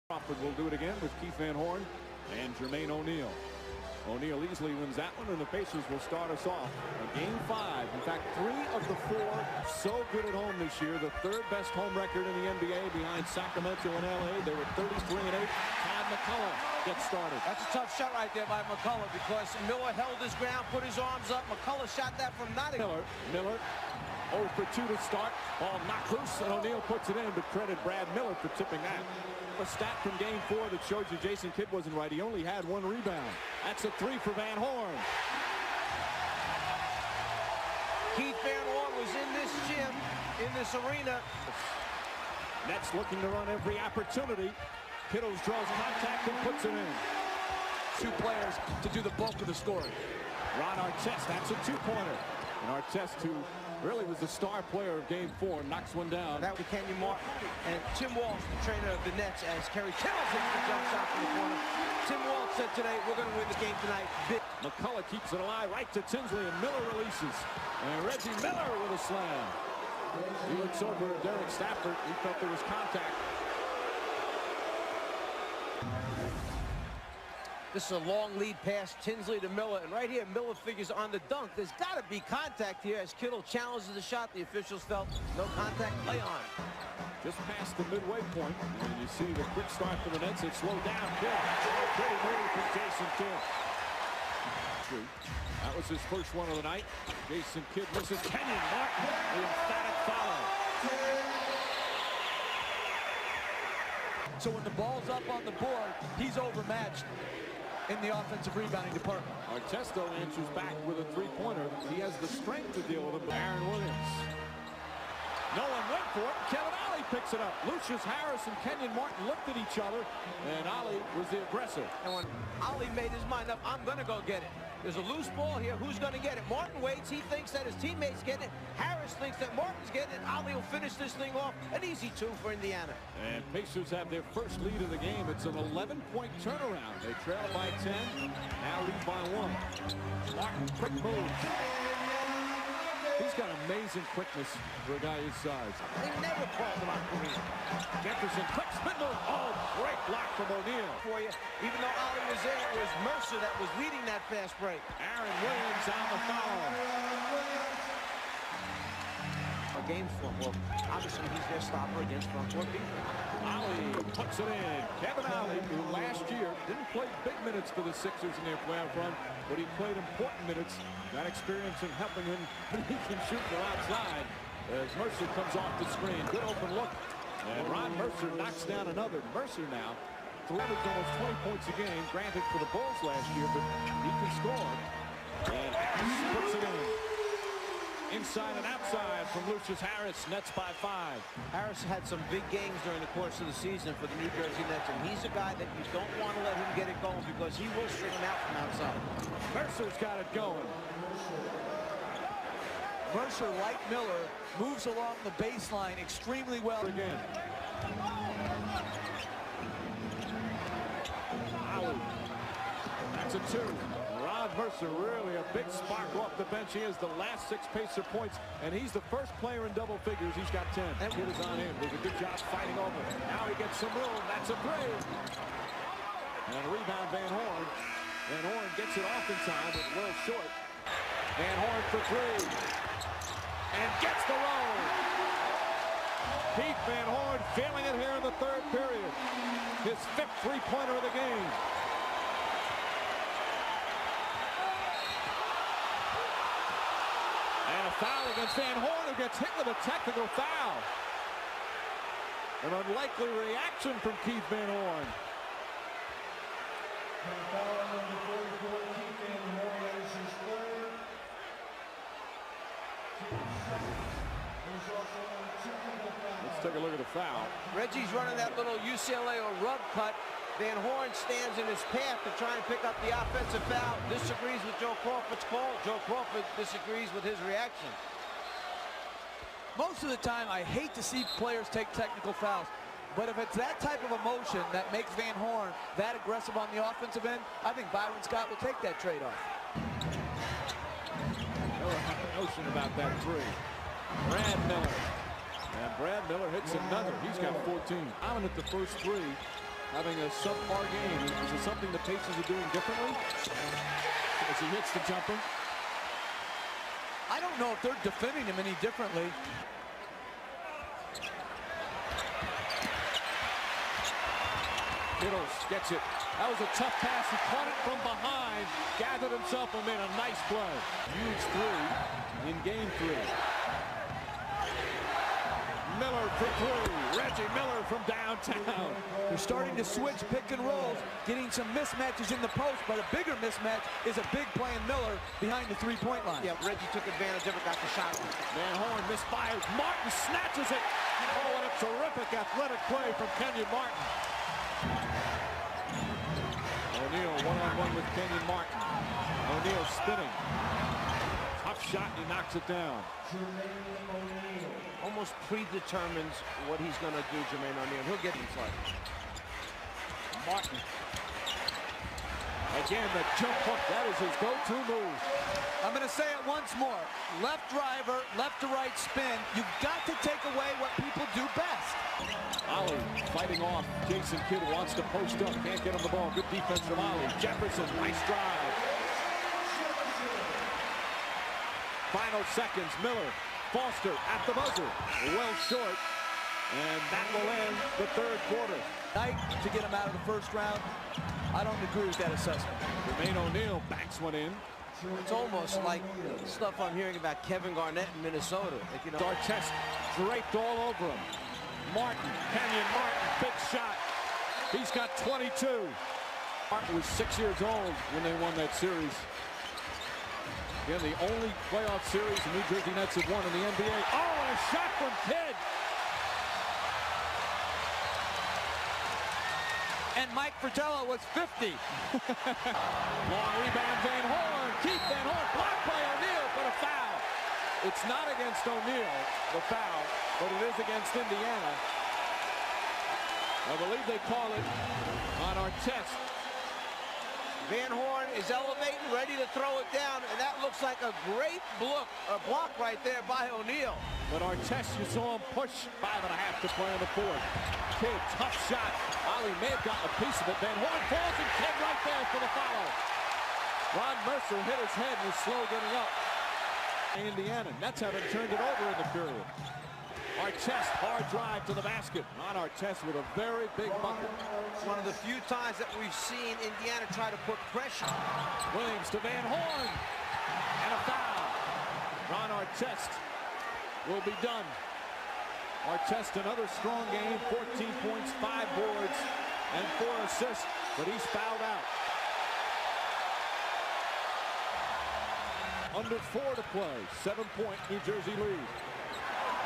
Crawford will do it again with Keith Van Horn and Jermaine O'Neal. O'Neal easily wins that one, and the Pacers will start us off in Game 5. In fact, 3 of the 4 so good at home this year. The 3rd best home record in the NBA behind Sacramento and LA. They were 33-8. Todd McCullough gets started. That's a tough shot right there by McCullough because Miller held his ground, put his arms up. McCullough shot that from not Miller 0 for 2 to start. Ball knocked loose, and O'Neal puts it in, but credit Brad Miller for tipping that. A stat from Game 4 that shows you Jason Kidd wasn't right. He only had 1 rebound. That's a 3 for Van Horn. Keith Van Horn was in this gym, in this arena. Nets looking to run every opportunity. Kittles draws contact and puts it in. 2 players to do the bulk of the scoring. Ron Artest, that's a 2-pointer. And Artest, who really was the star player of Game 4, knocks one down. That was Kenyon Martin and Tim Walsh, the trainer of the Nets, as Kerry Kittles hits the jump shot from the corner. Tim Walsh said today, we're going to win the game tonight. McCullough keeps it alive right to Tinsley, and Miller releases. And Reggie Miller with a slam. He looks over at Derek Stafford. He felt there was contact. This is a long lead pass, Tinsley to Miller, and right here, Miller figures on the dunk. There's got to be contact here as Kittle challenges the shot. The officials felt no contact, play on. Just past the midway point, and you see the quick start for the Nets. It slowed down. Pretty move from Jason Kidd. That was his first one of the night. Jason Kidd misses. Kenyon Martin, the emphatic foul. So when the ball's up on the board, he's overmatched in the offensive rebounding department. Artesto answers back with a 3-pointer. He has the strength to deal with it. Aaron Williams. No one went for it. Kevin Ollie picks it up. Lucius Harris and Kenyon Martin looked at each other, and Ollie was the aggressor. And when Ollie made his mind up, I'm going to go get it. There's a loose ball here. Who's going to get it? Martin waits. He thinks that his teammate's getting it. Harris thinks that Martin's getting it. Ollie will finish this thing off. An easy 2 for Indiana. And Pacers have their first lead of the game. It's an 11-point turnaround. They trail by 10. Now lead by 1. Martin, quick move. He's got amazing quickness for a guy his size. They never called him on Kareem. Jefferson, quick spin move. Oh, great block from O'Neal. For you, even though Ollie was there, it was Mercer that was leading that fast break. Aaron Williams on the foul. A game's front. Well, obviously he's their stopper against front court defense. Ollie puts it in. Kevin Ollie, who last year didn't play big minutes for the Sixers in their playoff run, but he played important minutes. That experience in helping him when he can shoot from outside. As Mercer comes off the screen. Good open look. And Ron Mercer knocks down another. Mercer now averaged almost 20 points a game. Granted for the Bulls last year, but he can score. And Harris puts it in. Inside and outside from Lucius Harris. Nets by 5. Harris had some big games during the course of the season for the New Jersey Nets, and he's a guy that you don't want to let him get it going because he will string him out from outside. Mercer's got it going. Mercer, like Miller, moves along the baseline extremely well. Again. Ollie. That's a 2. Ron Mercer, really a big spark off the bench. He has the last 6 Pacer points, and he's the first player in double figures. He's got 10. And Kidd is on him. Does a good job fighting over. Now he gets some room. That's a 3. And a rebound, Van Horn. Van Horn gets it off in time, but well short. Van Horn for 3. And gets the roll. Keith Van Horn feeling it here in the 3rd period. His 5th 3-pointer of the game. And a foul against Van Horn, who gets hit with a technical foul. An unlikely reaction from Keith Van Horn. Foul number 44, Keith Van Horn, that is his 3rd. Let's take a look at the foul. Reggie's running that little UCLA or rub cut. Van Horn stands in his path to try and pick up the offensive foul. Disagrees with Joe Crawford's call. Joe Crawford disagrees with his reaction. Most of the time, I hate to see players take technical fouls. But if it's that type of emotion that makes Van Horn that aggressive on the offensive end, I think Byron Scott will take that trade-off. No notion about that 3. Brad Miller. And Brad Miller hits another. He's got 14. Dominant the first 3. having a subpar game. Is it something the Pacers are doing differently as he hits the jumper? I don't know if they're defending him any differently. Kittles gets it. That was a tough pass. He caught it from behind, gathered himself and made a nice play. Huge three in game 3. Miller for 3. Reggie Miller from downtown. They're starting to switch pick and rolls, getting some mismatches in the post, but a bigger mismatch is a big play in Miller behind the three-point line. Yeah, Reggie took advantage of it, got the shot. Van Horn misfires. Martin snatches it. Oh, what a terrific athletic play from Kenyon Martin. O'Neal one-on-one with Kenyon Martin. O'Neal spinning. Tough shot, and he knocks it down. Almost predetermines what he's going to do, Jermaine O'Neal. He'll get inside. Martin. Again, the jump hook. That is his go-to move. I'm going to say it once more. Left driver, left to right spin. You've got to take away what people do best. Ollie fighting off Jason Kidd, who wants to post up. Can't get him the ball. Good defense from Ollie. Jefferson, nice drive. Final seconds. Miller, Foster at the buzzer. Well short. And that will end the third quarter. Night to get him out of the first round. I don't agree with that assessment. Jermaine O'Neal banks one in. It's almost like stuff I'm hearing about Kevin Garnett in Minnesota. Like, you know, Dartest draped all over him. Martin, Kenyon Martin, big shot. He's got 22. Martin was 6 years old when they won that series. Again, the only playoff series the New Jersey Nets have won in the NBA. Oh, and a shot from Kidd. And Mike Fratello was 50. Long rebound, Van Horn. Keith Van Horn, blocked by O'Neal, but a foul. It's not against O'Neal, the foul, but it is against Indiana. I believe they call it on Artest. Van Horn is elevating, ready to throw it down, and that looks like a great block right there by O'Neal. But Artest, you saw him push 5.5 to play in the fourth. Kidd, tough shot. Ollie may have gotten a piece of it. Van Horn falls, and Kidd right there for the follow. Ron Mercer hit his head and was slow getting up. Indiana, Nets haven't turned it over in the period. Artest, hard drive to the basket. On Artest with a very big bucket. It's one of the few times that we've seen Indiana try to put pressure. Williams to Van Horn. And a foul. Ron Artest will be done. Artest, another strong game. 14 points, 5 boards, and 4 assists. But he's fouled out. Under 4 to play. 7-point New Jersey lead.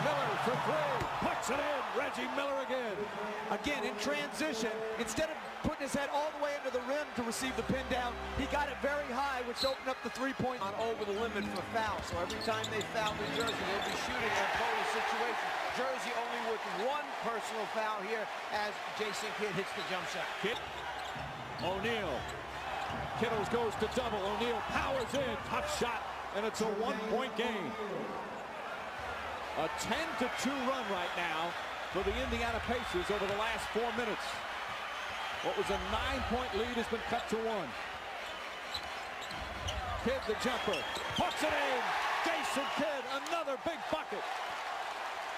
Miller for 3, puts it in. Reggie Miller again. Again, in transition, instead of putting his head all the way into the rim to receive the pin down, he got it very high, which opened up the three-point. On over the limit for foul. So every time they foul New Jersey, they'll be shooting at bonus situation. Jersey only with 1 personal foul here as Jason Kidd hits the jump shot. Kidd. O'Neal. Kittles goes to double. O'Neal powers in. Tough shot, and it's a 1-point game. A 10-2 run right now for the Indiana Pacers over the last 4 minutes. What was a 9-point lead has been cut to 1. Kidd the jumper, puts it in. Jason Kidd, another big bucket.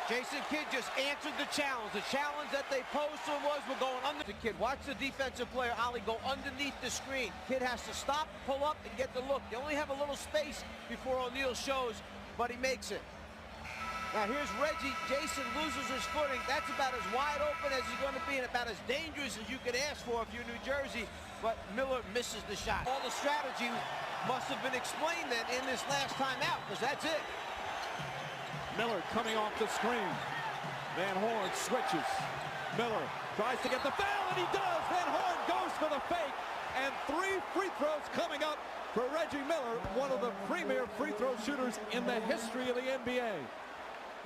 Jason Kidd just answered the challenge. The challenge that they posed to him was, we're going under the Kidd. Watch the defensive player, Ollie, go underneath the screen. Kidd has to stop, pull up, and get the look. They only have a little space before O'Neal shows, but he makes it. Now here's Reggie. Jason loses his footing. That's about as wide open as he's going to be and about as dangerous as you could ask for if you're New Jersey. But Miller misses the shot. All the strategy must have been explained then in this last timeout, because that's it. Miller coming off the screen. Van Horn switches. Miller tries to get the foul, and he does. Van Horn goes for the fake. And 3 free throws coming up for Reggie Miller, one of the premier free throw shooters in the history of the NBA.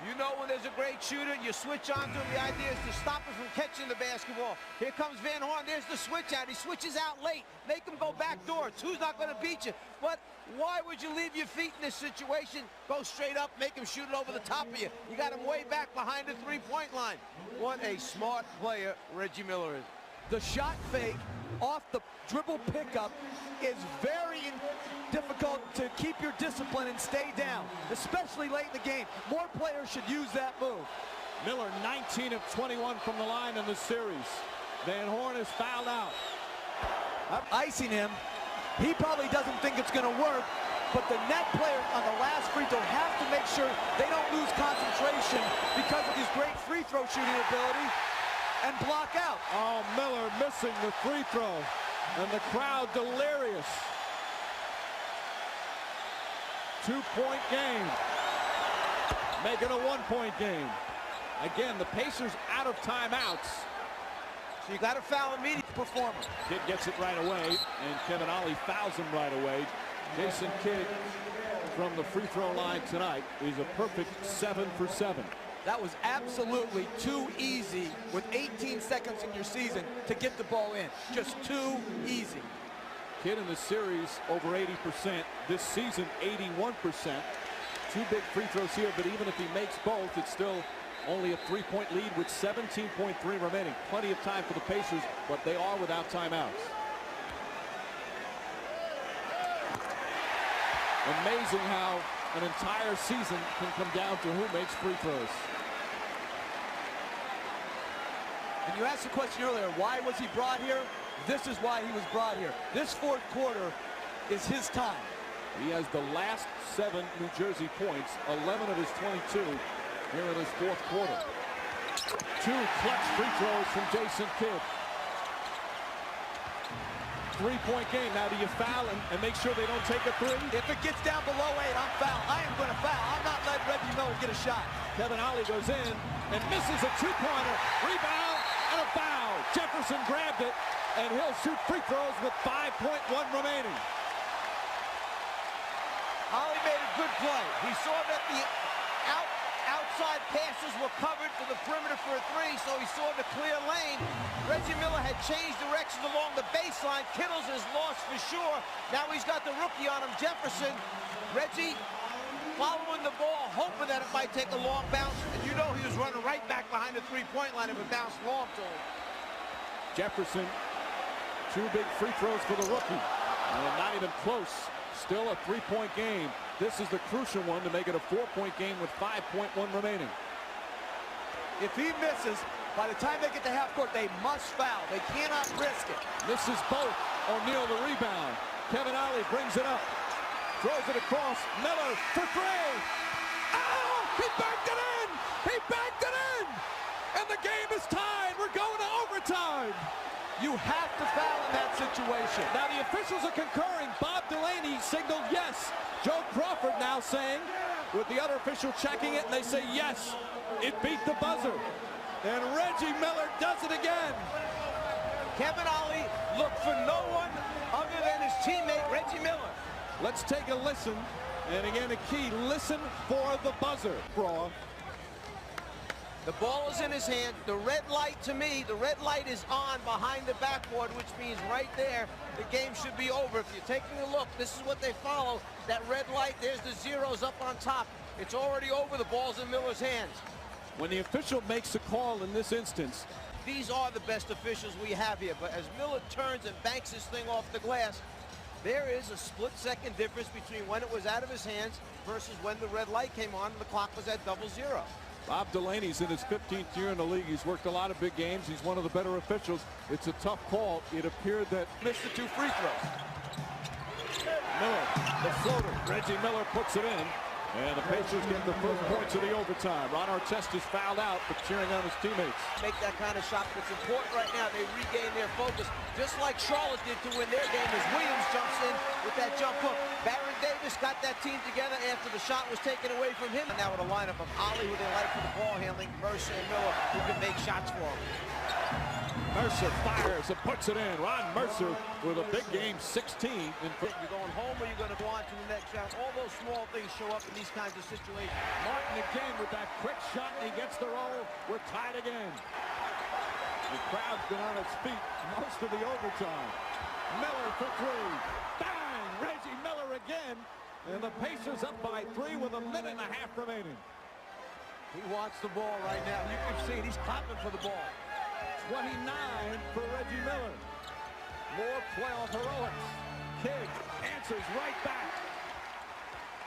You know when there's a great shooter, you switch on to him. The idea is to stop him from catching the basketball. Here comes Van Horn. There's the switch out. He switches out late. Make him go back door. 2's not going to beat you. But why would you leave your feet in this situation? Go straight up, make him shoot it over the top of you. You got him way back behind the three-point line. What a smart player Reggie Miller is. The shot fake off the dribble pickup is very difficult to keep your discipline and stay down, especially late in the game. More players should use that move. Miller 19 of 21 from the line in the series. Van Horn is fouled out. Icing him. He probably doesn't think it's going to work, but the net player on the last free throw has to make sure they don't lose concentration because of his great free throw shooting ability and block out. Oh, Miller missing the free throw, and the crowd delirious. 2-point game. Make it a 1-point game. Again, the Pacers out of timeouts. So you got to foul immediate performer. Kidd gets it right away, and Kevin Ollie fouls him right away. Jason Kidd from the free throw line tonight is a perfect 7 for 7. That was absolutely too easy with 18 seconds in your season to get the ball in. Just too easy. Kidd in the series over 80%. This season 81%. 2 big free throws here, but even if he makes both, it's still only a 3-point lead with 17.3 remaining. Plenty of time for the Pacers, but they are without timeouts. Amazing how an entire season can come down to who makes free throws. And you asked the question earlier, why was he brought here? This is why he was brought here. This fourth quarter is his time. He has the last 7 New Jersey points, 11 of his 22 here in his fourth quarter. 2 clutch free throws from Jason Kidd. 3-point game. Now do you foul and make sure they don't take a 3? If it gets down below 8, I'm foul. I am going to foul. I'm not letting Reggie Miller get a shot. Kevin Ollie goes in and misses a 2-pointer. Rebound and a foul. Jefferson grabbed it, and he'll shoot free throws with 5.1 remaining. Ollie made a good play. He saw that the outside passes were covered to the perimeter for a 3, so he saw the clear lane. Reggie Miller had changed directions along the baseline. Kittles is lost for sure. Now he's got the rookie on him, Jefferson. Reggie following the ball, hoping that it might take a long bounce. And you know he was running right back behind the 3-point line if it bounced long to him. Jefferson, 2 big free throws for the rookie. Not even close. Still a 3-point game. This is the crucial one to make it a 4-point game with 5.1 remaining. If he misses, by the time they get to half court, they must foul. They cannot risk it. Misses both. O'Neal the rebound. Kevin Ollie brings it up. Throws it across. Miller for 3. Oh! He backed it in! He backed it in! And the game is tied. We're going to overtime. You have to foul in that situation. Now the officials are concurring. Bob Delaney signaled yes. Joe Crawford now saying, with the other official checking it, and they say yes, it beat the buzzer. And Reggie Miller does it again. Kevin Ollie looked for no one other than his teammate, Reggie Miller. Let's take a listen. And again, a key, listen for the buzzer. Raw. The ball is in his hand. The red light, to me, the red light is on behind the backboard, which means right there, the game should be over. If you're taking a look, this is what they follow. That red light, there's the zeros up on top. It's already over. The ball's in Miller's hands. When the official makes a call in this instance, these are the best officials we have here. But as Miller turns and banks this thing off the glass, there is a split-second difference between when it was out of his hands versus when the red light came on and the clock was at 0-0. Bob Delaney's in his 15th year in the league. He's worked a lot of big games. He's one of the better officials. It's a tough call. It appeared that Missed the 2 free throws. Miller, the floater. Reggie Miller puts it in. And the Pacers get the first points of the overtime. Ron Artest is fouled out, but cheering on his teammates. Make that kind of shot. What's important right now, they regain their focus, just like Charlotte did to win their game as Williams jumps in with that jump hook. Baron Davis got that team together after the shot was taken away from him. And now with a lineup of Ollie, who they like for the ball handling, Mercer and Miller, who can make shots for him. Mercer fires and puts it in. Ron Mercer with a big game, 16. You're going home or you're going to go on to the next round. All those small things show up in these kinds of situations. Martin again with that quick shot, and he gets the roll. We're tied again. The crowd's been on its feet most of the overtime. Miller for 3. Bang! Reggie Miller again. And the Pacers up by 3 with a minute and a half remaining. He wants the ball right now. You can see it. He's clapping for the ball. 29 for Reggie Miller. More playoff heroics. Kidd answers right back.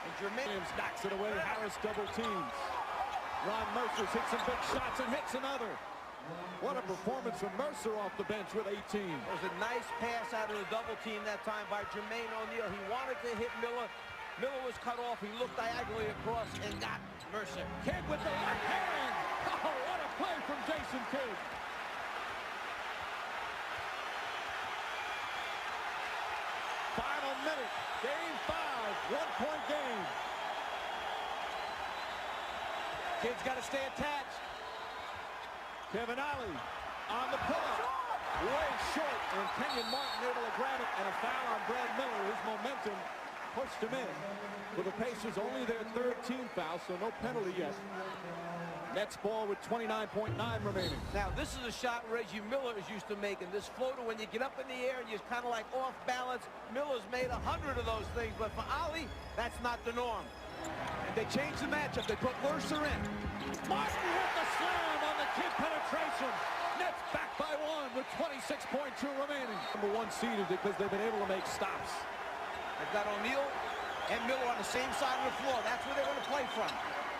And Jermaine Williams knocks it away. Harris double teams. Ron Mercer hits some big shots and hits another. What a performance from Mercer off the bench with 18. It was a nice pass out of the double team that time by Jermaine O'Neal. He wanted to hit Miller. Miller was cut off. He looked diagonally across and got Mercer. Kidd with the left hand. Oh, what a play from Jason Kidd. Final minute. Game 5. 1-point game. Kidd's got to stay attached. Kevin Ollie on the pull-up. Way short. And Kenyon Martin able to grab it. And a foul on Brad Miller. His momentum pushed him in. For the Pacers, only their third team foul, so no penalty yet. Nets ball with 29.9 remaining. Now, this is a shot Reggie Miller is used to making. This floater, when you get up in the air and you're kind of like off balance, Miller's made 100 of those things. But for Ollie, that's not the norm. And they changed the matchup. They put Mercer in. Martin with the slam on the Kidd penetration. Nets back by 1 with 26.2 remaining. Number 1 seeded because they've been able to make stops. They've got O'Neal and Miller on the same side of the floor. That's where they want to play from.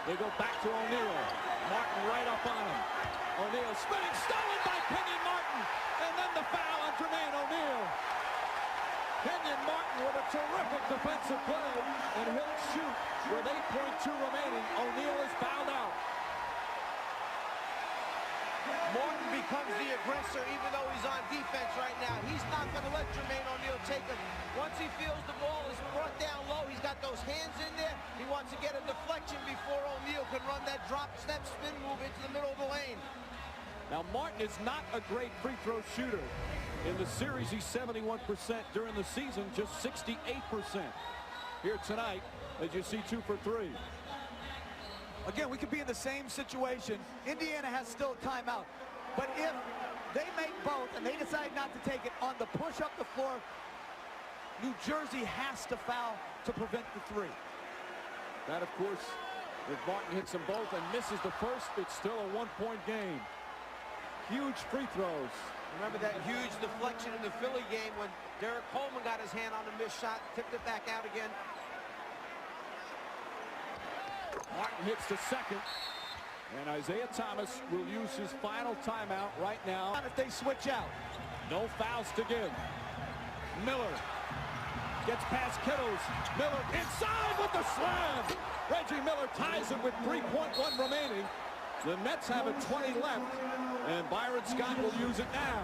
They go back to O'Neal. Martin right up on him. O'Neal spinning, stolen by Kenyon Martin. And then the foul on Jermaine O'Neal. Kenyon Martin with a terrific defensive play. And he'll shoot with 8.2 remaining. O'Neal is fouled out. Martin becomes the aggressor even though he's on defense right now. He's not going to let Jermaine O'Neal take it. Once he feels the ball is brought down low, he's got those hands in there. He wants to get a deflection before O'Neal can run that drop step spin move into the middle of the lane. Now Martin is not a great free throw shooter. In the series, he's 71%. During the season, just 68%. Here tonight, as you see, 2 for 3. Again, we could be in the same situation. Indiana has still a timeout. But if they make both and they decide not to take it on the push up the floor, New Jersey has to foul to prevent the 3. That, of course, if Martin hits them both and misses the first, it's still a 1-point game. Huge free throws. Remember that huge deflection in the Philly game when Derek Coleman got his hand on the missed shot, tipped it back out again. Martin hits the second, and Isaiah Thomas will use his final timeout right now. If they switch out. No fouls to give. Miller gets past Kittles. Miller inside with the slam. Reggie Miller ties it with 3.1 remaining. The Nets have a 20 left, and Byron Scott will use it now.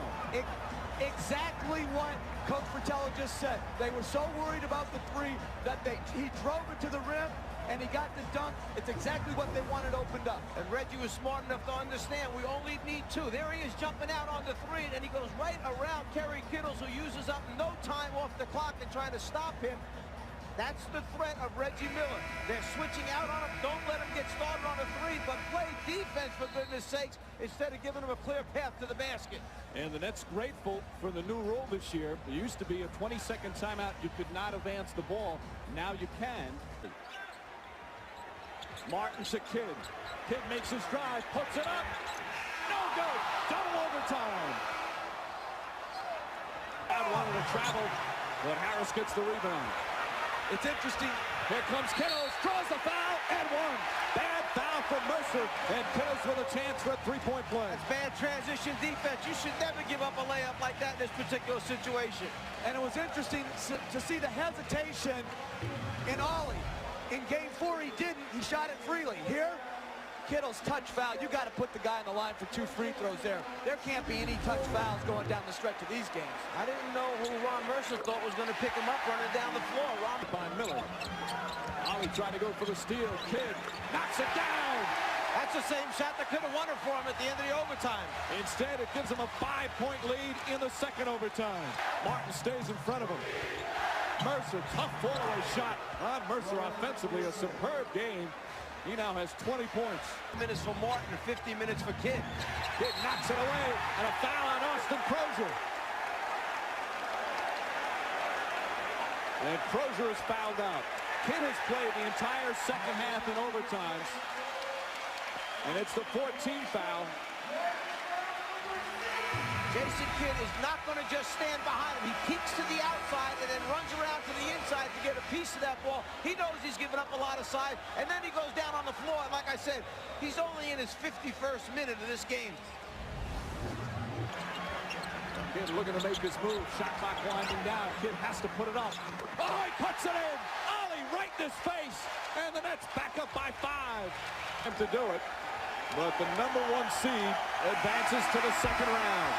Exactly what Coach Fratello just said. They were so worried about the 3 that he drove it to the rim, and he got the dunk. It's exactly what they wanted opened up. And Reggie was smart enough to understand we only need 2. There he is jumping out on the 3, and he goes right around Kerry Kittles, who uses up no time off the clock and trying to stop him. That's the threat of Reggie Miller. They're switching out on him. Don't let him get started on a 3, but play defense, for goodness sakes, instead of giving him a clear path to the basket. And the Nets grateful for the new rule this year. There used to be a 20-second timeout. You could not advance the ball. Now you can. Martin to Kidd. Kidd makes his drive, puts it up. No good. Double overtime. I wanted to travel, but Harris gets the rebound. It's interesting. Here comes Kittles, draws the foul, and 1. Bad foul from Mercer, and Kittles with a chance for a 3-point play. That's bad transition defense. You should never give up a layup like that in this particular situation. And it was interesting to see the hesitation in Ollie. In game 4, he didn't. He shot it freely. Here, Kittles touch foul. You got to put the guy on the line for 2 free throws there. There can't be any touch fouls going down the stretch of these games. I didn't know who Ron Mercer thought was going to pick him up running down the floor. Ron By Miller. Ollie trying to go for the steal. Kidd knocks it down. That's the same shot that could have won it for him at the end of the overtime. Instead, it gives him a 5-point lead in the second overtime. Martin stays in front of him. Mercer, tough fall-away shot. Ron Mercer offensively, a superb game. He now has 20 points. Minutes for Martin, 50 minutes for Kidd. Kidd knocks it away, and a foul on Austin Crozier. And Crozier is fouled out. Kidd has played the entire second half in overtimes. And it's the 14th foul. Jason Kidd is not going to just stand behind him. He peeks to the outside and then runs around to the inside to get a piece of that ball. He knows he's giving up a lot of size, and then he goes down on the floor. And like I said, he's only in his 51st minute of this game. Kidd looking to make his move. Shot clock winding down. Kidd has to put it up. Oh, he puts it in. Ollie right in his face. And the Nets back up by 5. And to do it. But the #1 seed advances to the second round.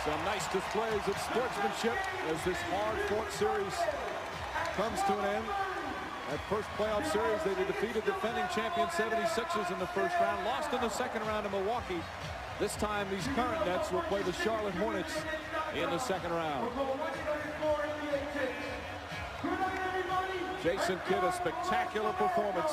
Some nice displays of sportsmanship as this hard-fought series comes to an end. That first playoff series, they defeated defending champion 76ers in the first round, lost in the second round to Milwaukee. This time, these current Nets will play the Charlotte Hornets in the second round. Jason Kidd, a spectacular performance.